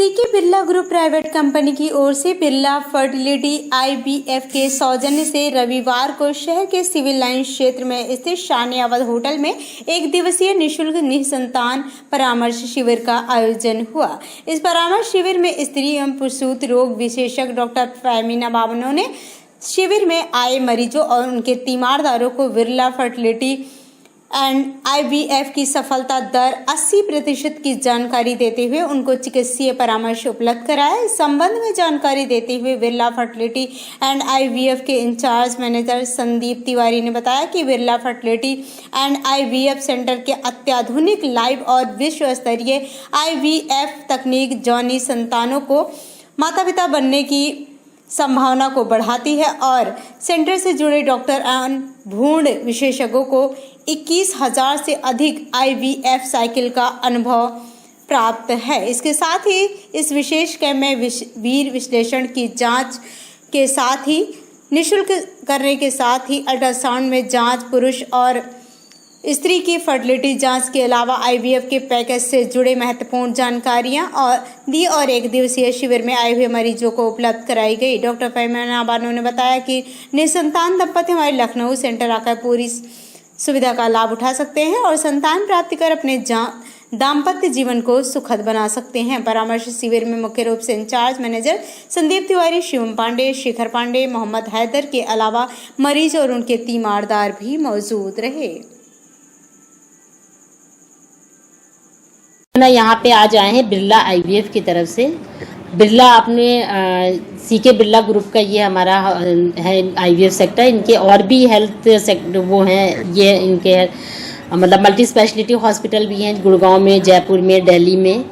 C K Birla group private company की ओर से बिरला फर्टिलिटी IVF के सौजन्य से रविवार को शहर के सिविल लाइन क्षेत्र में स्थित शानियाबाद होटल में एक दिवसीय निःशुल्क निःसंतान परामर्श शिविर का आयोजन हुआ। इस परामर्श शिविर में स्त्री एवं प्रसूति रोग विशेषज्ञ डॉक्टर फेमिना बाबनो ने शिविर में आए मरीजों और उनके तीमारदारों को बिरला फर्टिलिटी एंड IVF की सफलता दर 80% की जानकारी देते हुए उनको चिकित्सीय परामर्श उपलब्ध कराया। इस संबंध में जानकारी देते हुए बिरला फर्टिलिटी एंड IVF के इंचार्ज मैनेजर संदीप तिवारी ने बताया कि Birla fertility and IVF centre के अत्याधुनिक लाइव और विश्व स्तरीय IVF तकनीक जौनी संतानों को माता पिता बनने की संभावना को बढ़ाती है और सेंटर से जुड़े डॉक्टर एवं भ्रूण विशेषज्ञों को 21,000 से अधिक IVF साइकिल का अनुभव प्राप्त है। इसके साथ ही इस विशेष कैंप में वीर विश्लेषण की जांच के साथ ही निःशुल्क करने के साथ ही अल्ट्रासाउंड में जांच, पुरुष और स्त्री की फर्टिलिटी जांच के अलावा IVF के पैकेज से जुड़े महत्वपूर्ण जानकारियां दी और एक दिवसीय शिविर में आए हुए मरीजों को उपलब्ध कराई गई। डॉक्टर फेमिना बाबनो ने बताया कि निःसंतान दंपति हमारे लखनऊ सेंटर आकर पूरी सुविधा का लाभ उठा सकते हैं और संतान प्राप्ति कर अपने दाम्पत्य जीवन को सुखद बना सकते हैं। परामर्श शिविर में मुख्य रूप से इंचार्ज मैनेजर संदीप तिवारी, शिवम पांडे, शेखर पांडे, मोहम्मद हैदर के अलावा मरीज और उनके तीमारदार भी मौजूद रहे। यहाँ पे आज आए हैं बिरला IVF की तरफ से। बिरला अपने सीके बिरला ग्रुप का ये हमारा है IVF सेक्टर। इनके और भी हेल्थ सेक्टर वो हैं, ये इनके मतलब मल्टी स्पेशलिटी हॉस्पिटल भी हैं गुड़गांव में, जयपुर में, दिल्ली में।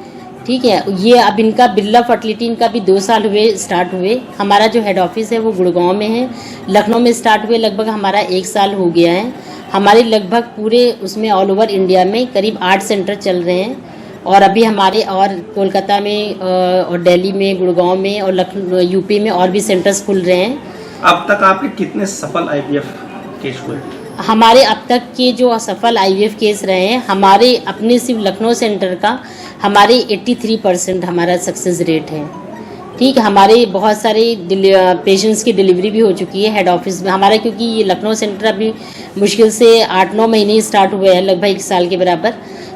ठीक है, ये अब इनका बिरला फर्टिलिटी इनका भी 2 साल हुए स्टार्ट हुए। हमारा जो हेड ऑफिस है वो गुड़गांव में है। लखनऊ में स्टार्ट हुए लगभग हमारा 1 साल हो गया है। हमारे लगभग पूरे उसमें ऑल ओवर इंडिया में करीब 8 सेंटर चल रहे हैं और अभी हमारे और कोलकाता में और दिल्ली में, गुड़गांव में और लखनऊ यूपी में और भी सेंटर्स खुल रहे हैं। अब तक आपके कितने सफल IVF केस हुए? हमारे अब तक के जो सफल IVF केस रहे हैं, हमारे अपने सिर्फ लखनऊ सेंटर का हमारे 83% हमारा सक्सेस रेट है। ठीक है, हमारे बहुत सारे पेशेंट्स की डिलीवरी भी हो चुकी है हेड ऑफिस में हमारा, क्योंकि ये लखनऊ सेंटर अभी मुश्किल से 8-9 महीने स्टार्ट हुए हैं, लगभग 1 साल के बराबर।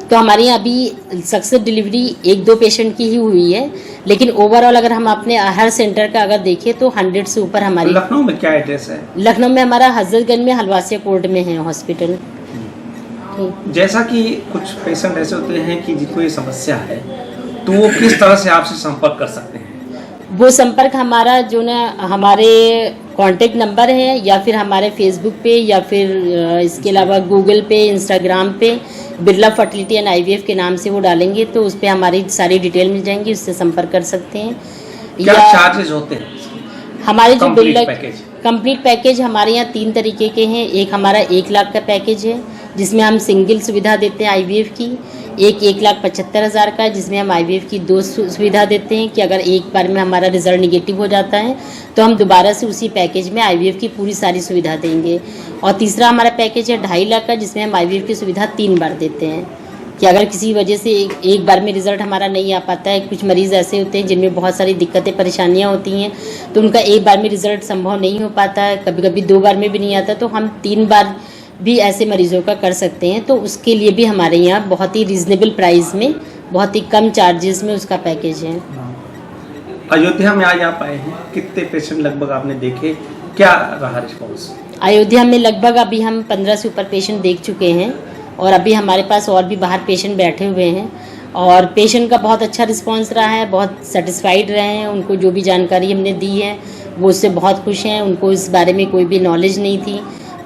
तो हमारे यहाँ अभी सक्सेस डिलीवरी 1-2 पेशेंट की ही हुई है, लेकिन ओवरऑल अगर हम अपने हर सेंटर का अगर देखें तो 100 से ऊपर हमारी। लखनऊ में क्या एड्रेस है? लखनऊ में हमारा हजरतगंज में हलवासिया कोर्ट में है हॉस्पिटल। जैसा कि कुछ पेशेंट ऐसे होते हैं कि जिनको ये समस्या है, तो वो किस तरह से आपसे संपर्क कर सकते हैं? वो संपर्क हमारा जो ना हमारे कॉन्टेक्ट नंबर है या फिर हमारे फेसबुक पे या फिर इसके अलावा गूगल पे, इंस्टाग्राम पे बिरला फर्टिलिटी एंड IVF के नाम से वो डालेंगे तो उस पर हमारी सारी डिटेल मिल जाएंगी, उससे संपर्क कर सकते हैं। क्या चार्जेस होते हैं हमारे जो बिरला कंप्लीट पैकेज हमारे यहाँ 3 तरीके के हैं। एक हमारा 1 लाख का पैकेज है जिसमें हम सिंगल सुविधा देते हैं IVF की। एक 1,75,000 का है जिसमें हम IVF की 2 सुविधा देते हैं कि अगर एक बार में हमारा रिजल्ट निगेटिव हो जाता है तो हम दोबारा से उसी पैकेज में IVF की पूरी सारी सुविधा देंगे। और तीसरा हमारा पैकेज है 2.5 लाख का जिसमें हम IVF की सुविधा 3 बार देते हैं कि अगर किसी वजह से एक बार में रिजल्ट हमारा नहीं आ पाता है। कुछ मरीज़ ऐसे होते हैं जिनमें बहुत सारी दिक्कतें परेशानियाँ होती हैं तो उनका एक बार में रिजल्ट संभव नहीं हो पाता है, कभी कभी 2 बार में भी नहीं आता, तो हम 3 बार भी ऐसे मरीजों का कर सकते हैं। तो उसके लिए भी हमारे यहाँ बहुत ही रीजनेबल प्राइस में, बहुत ही कम चार्जेस में उसका पैकेज है। अयोध्या में आज आप आए हैं, कितने पेशेंट लगभग आपने देखे, क्या रहा रिस्पॉन्स? अयोध्या में लगभग अभी हम 15 से ऊपर पेशेंट देख चुके हैं और अभी हमारे पास और भी बाहर पेशेंट बैठे हुए हैं और पेशेंट का बहुत अच्छा रिस्पांस रहा है, बहुत सेटिस्फाइड रहे हैं। उनको जो भी जानकारी हमने दी है वो उससे बहुत खुश हैं। उनको इस बारे में कोई भी नॉलेज नहीं थी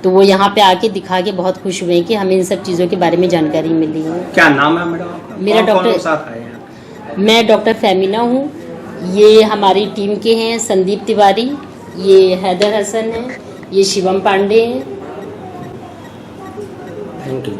तो वो यहाँ पे आके दिखा के बहुत खुश हुए हैं कि हमें इन सब चीज़ों के बारे में जानकारी मिली है। क्या नाम है मैडम? मेरा मैं डॉक्टर फेमिना हूँ। ये हमारी टीम के हैं संदीप तिवारी, ये हैदर हसन है, ये शिवम पांडे हैं। Thank you.